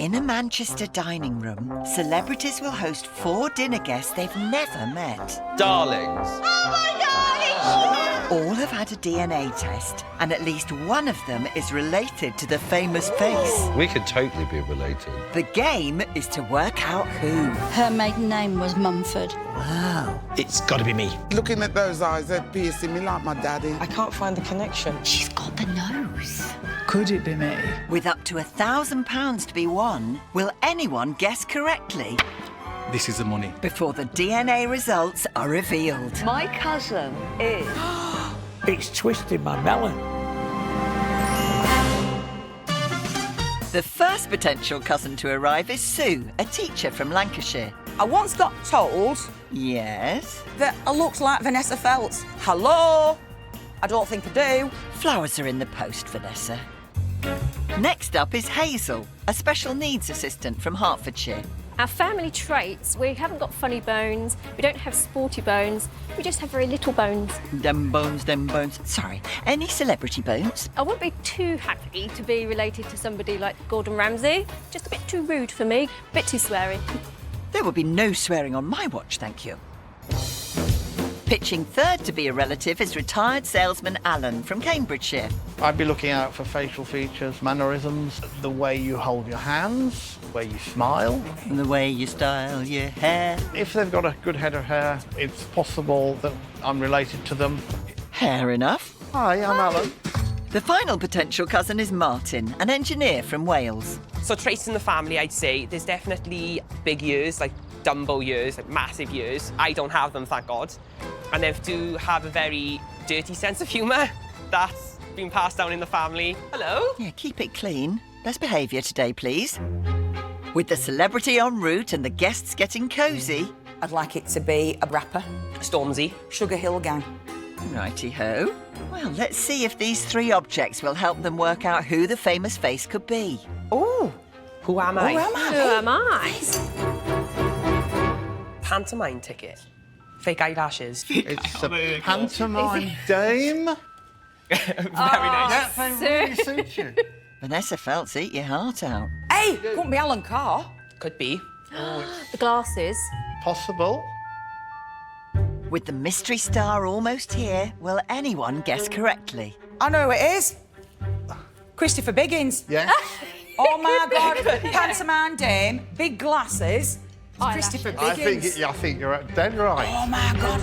In a Manchester dining room, celebrities will host 4 dinner guests they've never met. Darlings. Oh, my darling! All have had a DNA test, and at least one of them is related to the famous face. We could totally be related. The game is to work out who. Her maiden name was Mumford. Wow. It's got to be me. Looking at those eyes, they're piercing me like my daddy. I can't find the connection. She's got the nose. Could it be me? With up to £1,000 to be won, will anyone guess correctly This is the money. before the DNA results are revealed? My cousin is... It's twisting my melon. The first potential cousin to arrive is Sue, a teacher from Lancashire. I once got told Yes? that I looked like Vanessa Feltz. Hello? I don't think I do. Flowers are in the post, Vanessa. Next up is Hazel, a special needs assistant from Hertfordshire. Our family traits, we haven't got funny bones, we don't have sporty bones, we just have very little bones. Them bones, them bones. Sorry, any celebrity bones? I wouldn't be too happy to be related to somebody like Gordon Ramsay. Just a bit too rude for me, a bit too sweary. There will be no swearing on my watch, thank you. Pitching third to be a relative is retired salesman Alan from Cambridgeshire. I'd be looking out for facial features, mannerisms, the way you hold your hands, the way you smile. And the way you style your hair. If they've got a good head of hair, it's possible that I'm related to them. Hair enough. Hi, I'm Alan. The final potential cousin is Martin, an engineer from Wales. So traits in the family, I'd say, there's definitely big ears, like Dumbo ears, like massive ears. I don't have them, thank God. And they do have a very dirty sense of humour. That's been passed down in the family. Hello? Yeah, keep it clean. Best behaviour today, please. With the celebrity en route and the guests getting cosy. I'd like it to be a rapper. Stormzy. Sugar Hill Gang. Righty-ho. Well, let's see if these 3 objects will help them work out who the famous face could be. Oh, who am I? Who am I? Who am I? Pantomime ticket. Fake eyelashes. It's a Pantomime Dame. Very nice. That really suits you. Vanessa Feltz, eat your heart out. Hey, couldn't be Alan Carr. Could be. The glasses. Possible. With the mystery star almost here, will anyone guess correctly? I know who it is. Christopher Biggins. Yes. Oh, my God. Pantomime Dame, big glasses. Christopher Biggins. I think you're dead right. Oh, my God.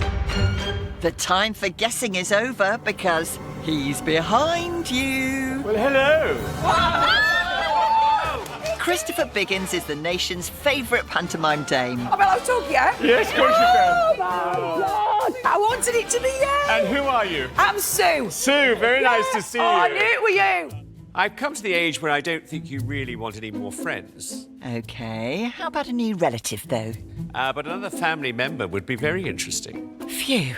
The time for guessing is over because he's behind you. Well, hello. Christopher Biggins is the nation's favourite pantomime dame. Oh, well, I'll talk, yeah? Yes, of course you Oh, can. my God. I wanted it to be you. And who are you? I'm Sue. Sue, very nice to see you. Oh, I knew it were you. I've come to the age where I don't think you really want any more friends. OK, how about a new relative, though? But another family member would be very interesting. Phew.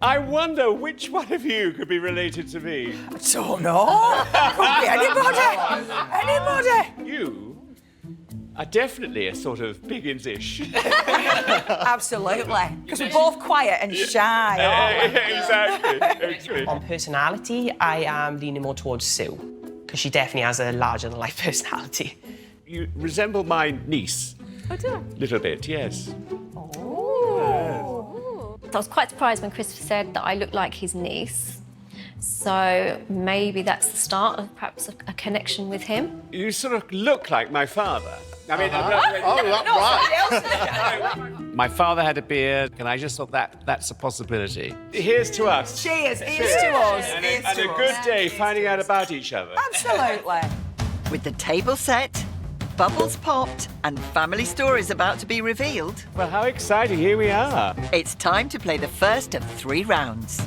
I wonder which one of you could be related to me. I don't know. Could be anybody. Anybody. You are definitely a sort of Biggins-ish. Absolutely. Because we're both quiet and shy. aren't we? Exactly. On personality, I am leaning more towards Sue, because she definitely has a larger-than-life personality. You resemble my niece. I do. Little bit, yes. I was quite surprised when Christopher said that I look like his niece. So maybe that's the start of perhaps a connection with him. You sort of look like my father. I mean, Oh, that's right. my father had a beard, and I just thought that's a possibility. Here's to us. Cheers. Here's to us. And Here's a to good us. day finding out about each other. Absolutely. With the table set, bubbles popped, and family stories about to be revealed, Well, how exciting. Here we are. it's time to play the first of 3 rounds.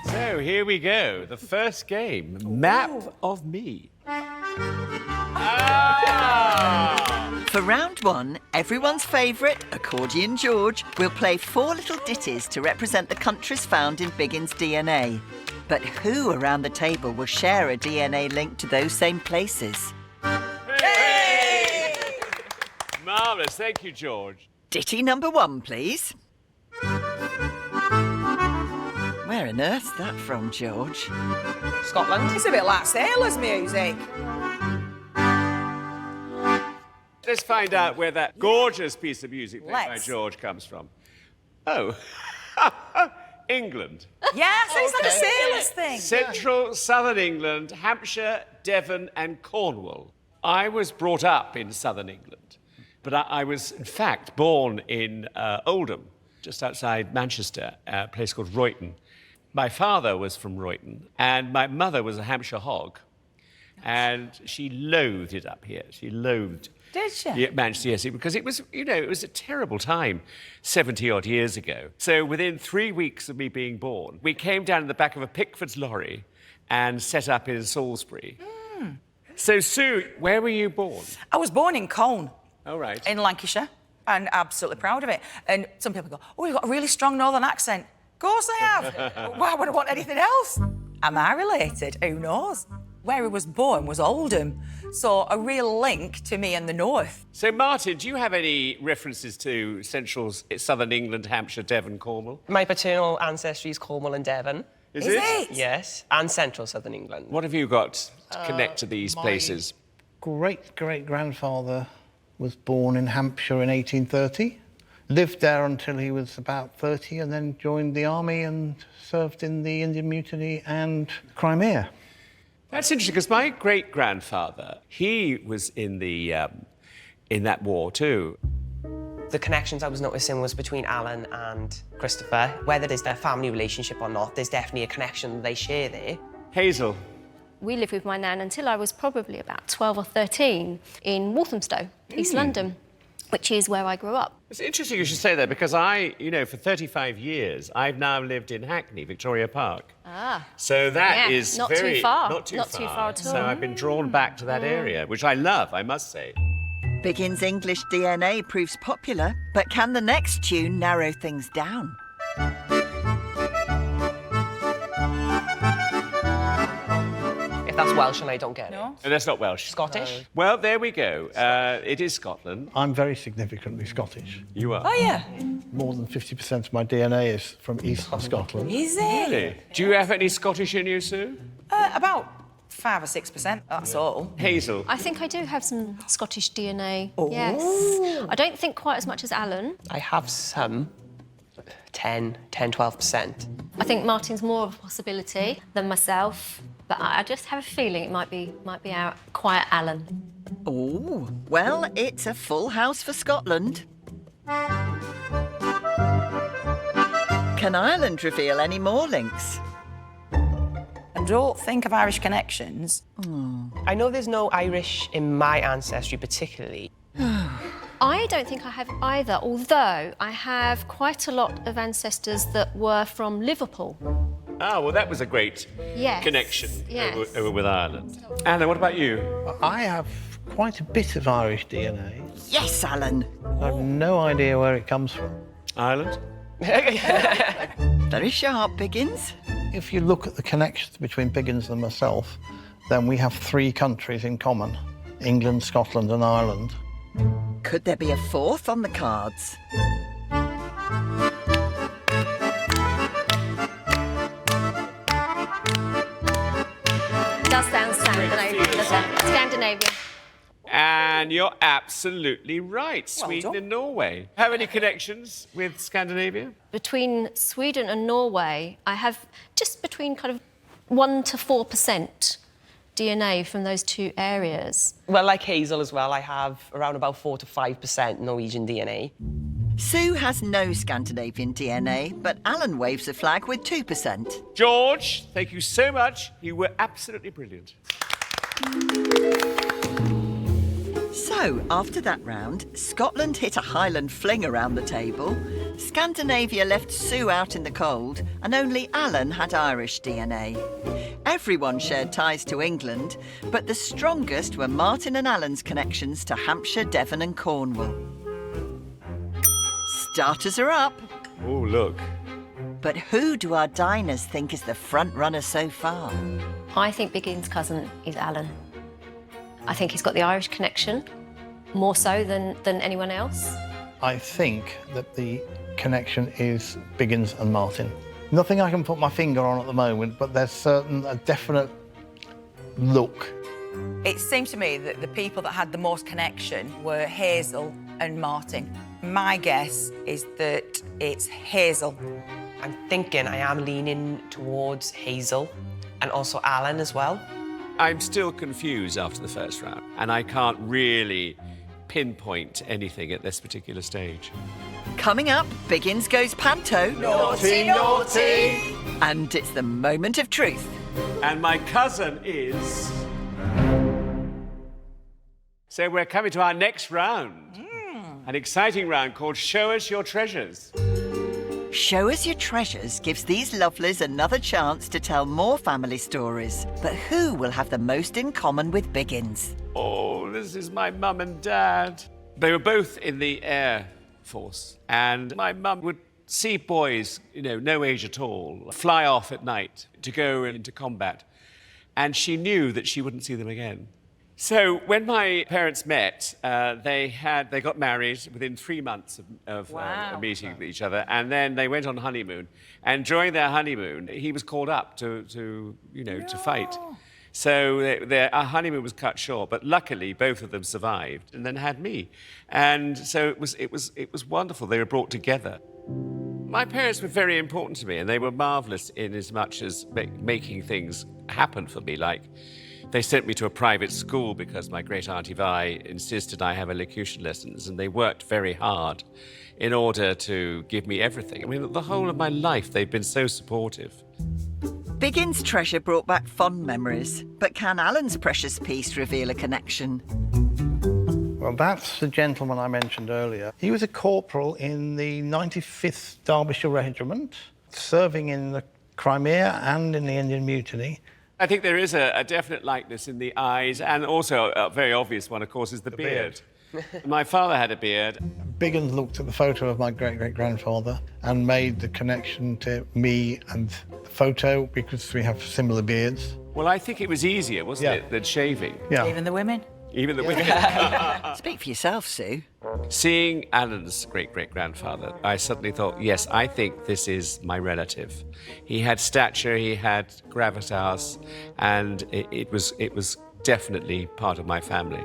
So here we go. The first game, Map of Me. For round 1, everyone's favourite, Accordion George, will play 4 little ditties to represent the countries found in Biggins' DNA. But who around the table will share a DNA link to those same places? Hey! Marvellous. Thank you, George. Ditty number 1, please. Where on earth's that from, George? Scotland. It's a bit like sailors' music. let's find out where that gorgeous piece of music played by Let's. George comes from. Oh, England. Yeah, so it's like a sailor's thing. Central, southern England, Hampshire, Devon and Cornwall. I was brought up in southern England, but I was, in fact, born in Oldham, just outside Manchester, a place called Royton. My father was from Royton, and my mother was a Hampshire hog, and she loathed it up here. She loathed Did she? Yeah, Manchester, yes, because it was, you know, it was a terrible time 70-odd years ago. So within 3 weeks of me being born, we came down in the back of a Pickford's lorry and set up in Salisbury. So, Sue, where were you born? I was born in Colne. Oh, right. In Lancashire, and absolutely proud of it. And some people go, oh, you've got a really strong northern accent. Of course I have. Why would I want anything else? Am I related? Who knows? Where he was born was Oldham, so a real link to me and the north. So, Martin, do you have any references to central, southern England, Hampshire, Devon, Cornwall? My paternal ancestry is Cornwall and Devon. Is it? Yes, and central southern England. What have you got to connect to these places? Great-great-grandfather was born in Hampshire in 1830, lived there until he was about 30, and then joined the army and served in the Indian Mutiny and Crimea. That's interesting, because my great-grandfather, he was in that war too. The connections I was noticing was between Alan and Christopher. Whether there's their family relationship or not, there's definitely a connection they share there. Hazel. We lived with my nan until I was probably about 12 or 13 in Walthamstow, East London, which is where I grew up. It's interesting you should say that, because I, you know, for 35 years, I've now lived in Hackney, Victoria Park. Ah. So that Yeah, is not very... too far. Not too Not far. too far at all. So I've been drawn back to that area, which I love, I must say. Biggins' English DNA proves popular, but can the next tune narrow things down? If that's Welsh and I don't get it. No? And that's not Welsh. Scottish? Well, there we go. It is Scotland. I'm very significantly Scottish. You are. Oh, yeah. More than 50% of my DNA is from eastern Scotland. Is it? Really? Do you have any Scottish in you, Sue? About 5 or 6%, that's all. Hazel. I think I do have some Scottish DNA, yes. I don't think quite as much as Alan. I have some. 12%. I think Martin's more of a possibility than myself, but I just have a feeling it might be our quiet Alan. Oh, well, it's a full house for Scotland. Can Ireland reveal any more links? I don't think of Irish connections. I know there's no Irish in my ancestry particularly. I don't think I have either, although I have quite a lot of ancestors that were from Liverpool. Ah, well, that was a great Yes. connection Yes. over with Ireland. Anna, what about you? I have quite a bit of Irish DNA. Yes, Alan. I have no idea where it comes from. Ireland? Very sharp, Biggins. If you look at the connections between Biggins and myself, then we have 3 countries in common: England, Scotland and Ireland. Could there be a fourth on the cards? It does sound Scandinavian, doesn't it? Scandinavia. And you're absolutely right. Well Sweden done. and Norway. Have any connections with Scandinavia? Between Sweden and Norway, I have just between kind of 1 to 4% DNA from those 2 areas. Well, like Hazel as well, I have around about 4 to 5% Norwegian DNA. Sue has no Scandinavian DNA, but Alan waves a flag with 2%. George, thank you so much. You were absolutely brilliant. So, after that round, Scotland hit a Highland fling around the table, Scandinavia left Sue out in the cold, and only Alan had Irish DNA. Everyone shared ties to England, but the strongest were Martin and Alan's connections to Hampshire, Devon and Cornwall. Starters are up, Oh, look. but who do our diners think is the front runner so far? I think Biggins' cousin is Alan. I think he's got the Irish connection, more so than anyone else. I think that the connection is Biggins and Martin. Nothing I can put my finger on at the moment, but there's a definite look. It seems to me that the people that had the most connection were Hazel and Martin. My guess is that it's Hazel. I'm thinking I am leaning towards Hazel and also Alan as well. I'm still confused after the first round, and I can't really pinpoint anything at this particular stage. Coming up, Biggins goes panto. Naughty, naughty! And it's the moment of truth. And my cousin is... So we're coming to our next round. An exciting round called Show Us Your Treasures. Show Us Your Treasures gives these lovelies another chance to tell more family stories. But who will have the most in common with Biggins? Oh, this is my mum and dad. They were both in the Air Force, and my mum would see boys, no age at all, fly off at night to go into combat, and she knew that she wouldn't see them again. So when my parents met, they got married within 3 months of meeting each other, and then they went on honeymoon. And during their honeymoon, he was called up to fight. So our honeymoon was cut short, but luckily both of them survived and then had me. And so it was wonderful. They were brought together. My parents were very important to me, and they were marvellous in as much as making things happen for me, like they sent me to a private school because my great-auntie Vi insisted I have elocution lessons, and they worked very hard in order to give me everything. I mean, the whole of my life, they've been so supportive. Biggins' treasure brought back fond memories, but can Alan's precious piece reveal a connection? Well, that's the gentleman I mentioned earlier. He was a corporal in the 95th Derbyshire Regiment, serving in the Crimea and in the Indian Mutiny. I think there is a definite likeness in the eyes, and also a very obvious one, of course, is the beard. My father had a beard. Biggins looked at the photo of my great-great-grandfather and made the connection to me and the photo because we have similar beards. Well, I think it was easier, wasn't it, than shaving? Yeah. Even the women? Even the women. Speak for yourself, Sue. Seeing Alan's great-great-grandfather, I suddenly thought, yes, I think this is my relative. He had stature, he had gravitas, and it was definitely part of my family.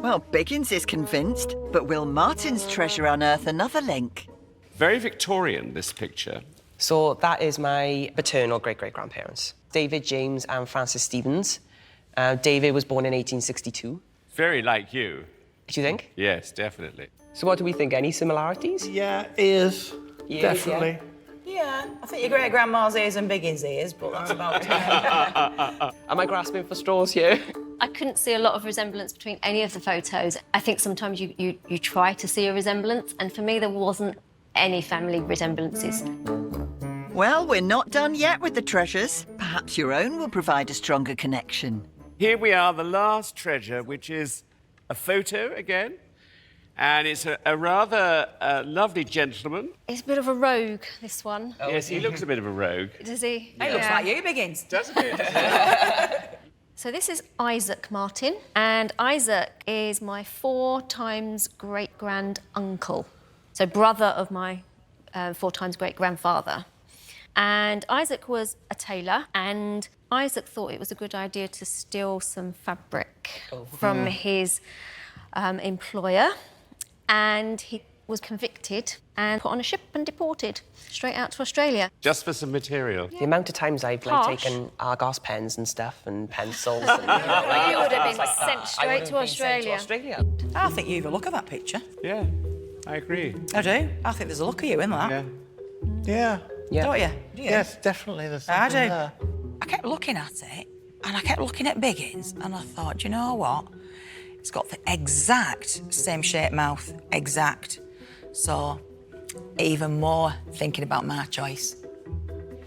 Well, Biggins is convinced, but will Martin's treasure unearth another link? Very Victorian, this picture. So that is my paternal great-great-grandparents, David, James and Frances Stevens. David was born in 1862. Very like you. Do you think? Yes, definitely. So what do we think? Any similarities? Yeah, ears. Ears, definitely. Yeah, I think your great-grandma's ears and Biggins' ears, but that's about it. Am I grasping for straws here? I couldn't see a lot of resemblance between any of the photos. I think sometimes you try to see a resemblance, and for me there wasn't any family resemblances. Well, we're not done yet with the treasures. Perhaps your own will provide a stronger connection. Here we are, the last treasure, which is a photo again. And it's a rather lovely gentleman. He's a bit of a rogue, this one. Oh, yes, he looks a bit of a rogue. Does he? He looks like you, Biggins. Doesn't he? So this is Isaac Martin, and Isaac is my 4 times great-grand uncle. So brother of my 4 times great-grandfather. And Isaac was a tailor, and Isaac thought it was a good idea to steal some fabric from his employer, and he was convicted and put on a ship and deported straight out to Australia. Just for some material. The amount of times I've taken Argos pens and stuff and pencils. And, You would have been sent straight to Australia. I think you have a look at that picture. Yeah, I agree. I do. I think there's a look of you in that. Yeah. Yeah. Don't you? Do you? Yes, definitely. There's I something do. there. I kept looking at it, and I kept looking at Biggins, and I thought, do you know what? It's got the exact same shape mouth, exact. So, even more thinking about my choice.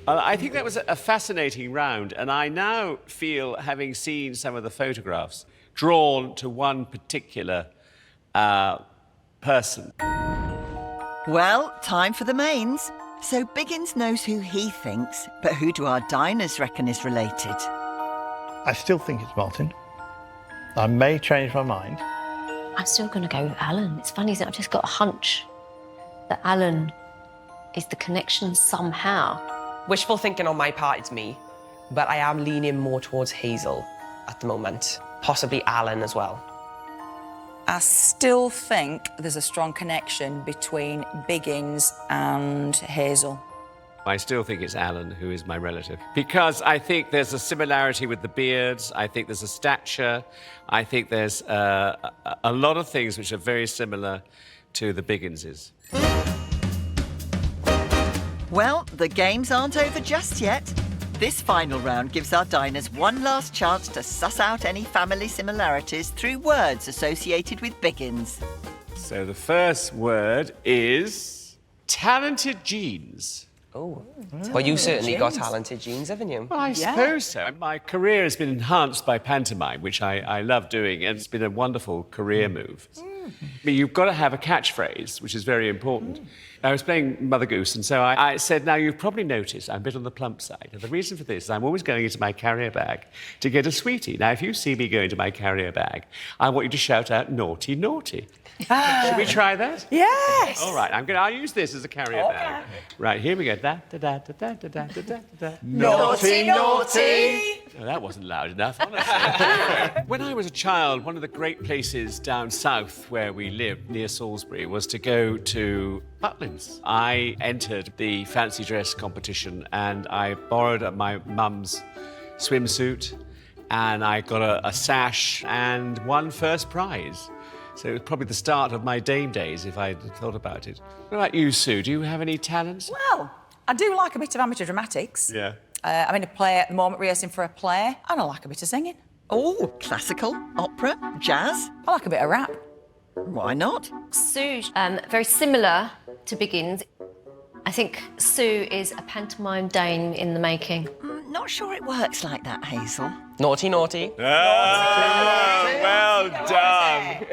I think that was a fascinating round, and I now feel, having seen some of the photographs, drawn to one particular person. Well, time for the mains. So Biggins knows who he thinks, but who do our diners reckon is related? I still think it's Martin. I may change my mind. I'm still going to go with Alan. It's funny that I've just got a hunch that Alan is the connection somehow. Wishful thinking on my part, it's me. But I am leaning more towards Hazel at the moment. possibly Alan as well. I still think there's a strong connection between Biggins and Hazel. I still think it's Alan who is my relative because I think there's a similarity with the beards. I think there's a stature. I think there's a lot of things which are very similar to the Bigginses. Well, the games aren't over just yet. This final round gives our diners one last chance to suss out any family similarities through words associated with Biggins. So the first word is talented genes. Oh. Well, you certainly got talented genes, haven't you? Well, I suppose so. My career has been enhanced by pantomime, which I love doing, and it's been a wonderful career move. But you've got to have a catchphrase, which is very important. I was playing Mother Goose, and so I said, now, you've probably noticed I'm a bit on the plump side. And the reason for this is I'm always going into my carrier bag to get a sweetie. Now, if you see me go into my carrier bag, I want you to shout out, naughty, naughty. Should we try that? Yes. All right, I'll use this as a carrier bag. Right, here we go. Da, da, da, da, da, da, da, da, da. Naughty, naughty. Oh, that wasn't loud enough, honestly. When I was a child, one of the great places down south where we lived, near Salisbury, was to go to Butlins. I entered the fancy dress competition and I borrowed my mum's swimsuit and I got a sash and won first prize. So it was probably the start of my Dame days, if I'd thought about it. What about you, Sue? Do you have any talents? Well, I do like a bit of amateur dramatics. Yeah. I'm in a play at the moment, rehearsing for a play, and I like a bit of singing. Oh, classical, opera, jazz. I like a bit of rap. Why not? Sue, very similar to Biggins. I think Sue is a pantomime dame in the making. Not sure it works like that, Hazel. Naughty, naughty. Well done.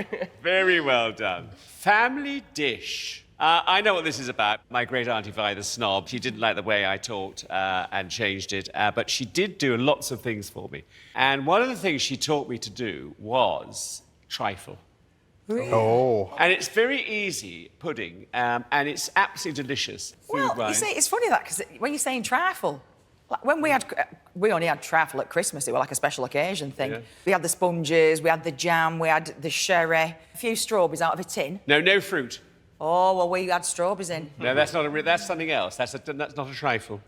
Very well done. Family dish. I know what this is about. My great auntie Vi, the snob, she didn't like the way I talked and changed it, but she did do lots of things for me. And one of the things she taught me to do was trifle. Oh. And it's very easy pudding, and it's absolutely delicious. Well, food-wise. you see, it's funny that, because when you're saying trifle, like when we only had trifle at Christmas, it was like a special occasion thing. Yeah. We had the sponges, we had the jam, we had the sherry, a few strawberries out of a tin. No fruit. Oh, well, we had strawberries in. No, that's something else. That's not a trifle.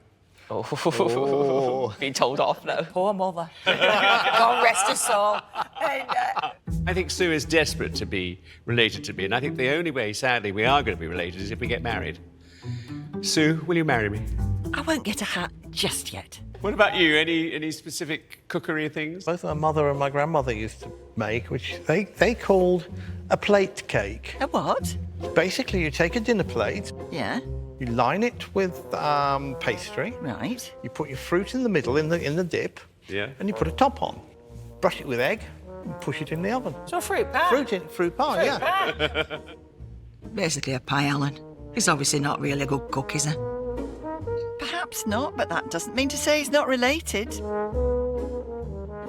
Oh. Being told off now. Poor mother. God rest her soul. And, I think Sue is desperate to be related to me, and I think the only way, sadly, we are going to be related is if we get married. Sue, will you marry me? I won't get a hat just yet. What about you? Any specific cookery things? Both my mother and my grandmother used to make, which they called a plate cake. A what? Basically, you take a dinner plate, Yeah, you line it with pastry, right. you put your fruit in the middle in the dip, Yeah. and you put a top on. Brush it with egg and push it in the oven. so fruit pie. Fruit pie, yeah. Basically a pie, Alan. He's obviously not really a good cook, is he? Perhaps not, but that doesn't mean to say he's not related.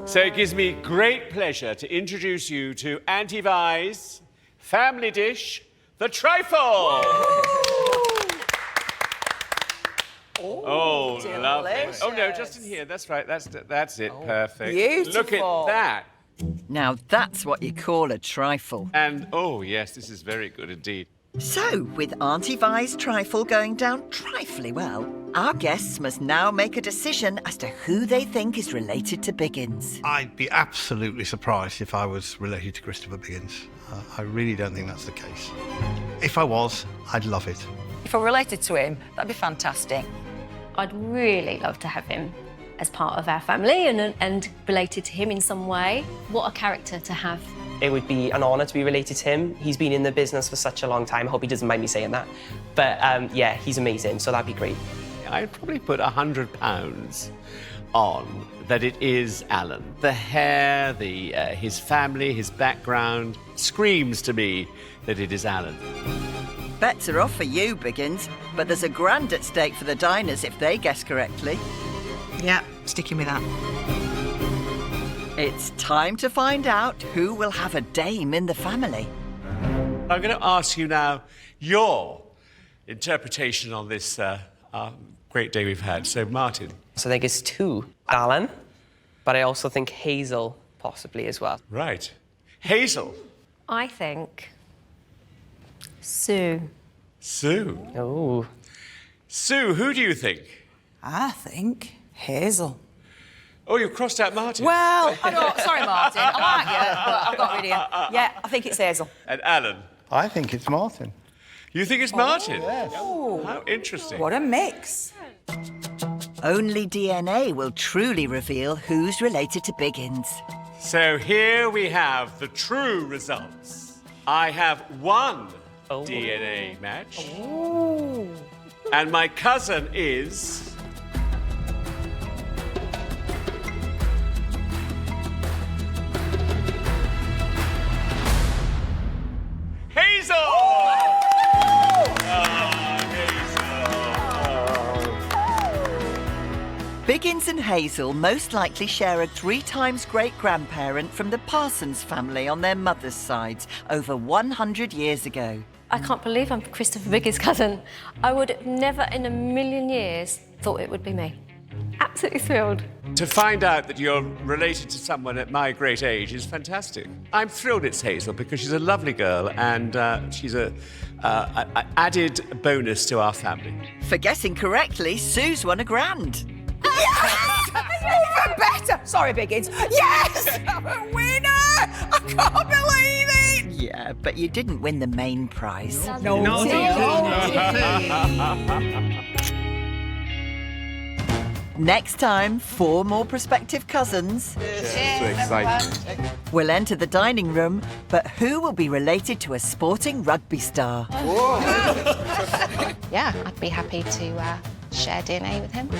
So it gives me great pleasure to introduce you to Auntie Vi's family dish, the trifle. Oh, lovely. Oh, no, just in here. That's right. That's it. Perfect. Beautiful. Look at that. Now that's what you call a trifle. And, oh, yes, this is very good indeed. So, with Auntie Vi's trifle going down trifly well, our guests must now make a decision as to who they think is related to Biggins. I'd be absolutely surprised if I was related to Christopher Biggins. I really don't think that's the case. If I was, I'd love it. If I related to him, that'd be fantastic. I'd really love to have him as part of our family and related to him in some way. What a character to have. It would be an honour to be related to him. He's been in the business for such a long time. I hope he doesn't mind me saying that. But yeah, he's amazing, so that'd be great. I'd probably put £100 on that it is Alan. The hair, his family, his background screams to me that it is Alan. Bets are off for you, Biggins, but there's a grand at stake for the diners if they guess correctly. Yeah, sticking with that. It's time to find out who will have a dame in the family. I'm going to ask you now your interpretation on this great day we've had. So, Martin. So I think it's two. Alan, but I also think Hazel possibly, as well. Right. Hazel. I think Sue. Sue. Oh. Sue, who do you think? I think Hazel. Oh, you've crossed out Martin. Well, I don't, sorry, Martin. I like you, but I've got rid of you. Yeah, I think it's Hazel. And Alan. I think it's Martin. You think it's Martin? Yes. How interesting. What a mix. Only DNA will truly reveal who's related to Biggins. So here we have the true results. I have one DNA match. Ooh. And my cousin is... Hazel! Biggins and Hazel most likely share a 3 times great-grandparent from the Parsons family on their mother's sides over 100 years ago. I can't believe I'm Christopher Biggins' cousin. I would have never in a million years thought it would be me. Absolutely thrilled. To find out that you're related to someone at my great age is fantastic. I'm thrilled it's Hazel because she's a lovely girl and she's an added bonus to our family. For guessing correctly, Sue's won £1,000. Yes! Even better! Sorry, Biggins. Yes! I'm a winner! I can't believe it! Yeah, but you didn't win the main prize. No. Next time, 4 more prospective cousins. Exciting. Will enter the dining room, but who will be related to a sporting rugby star? Yeah, I'd be happy to share DNA with him.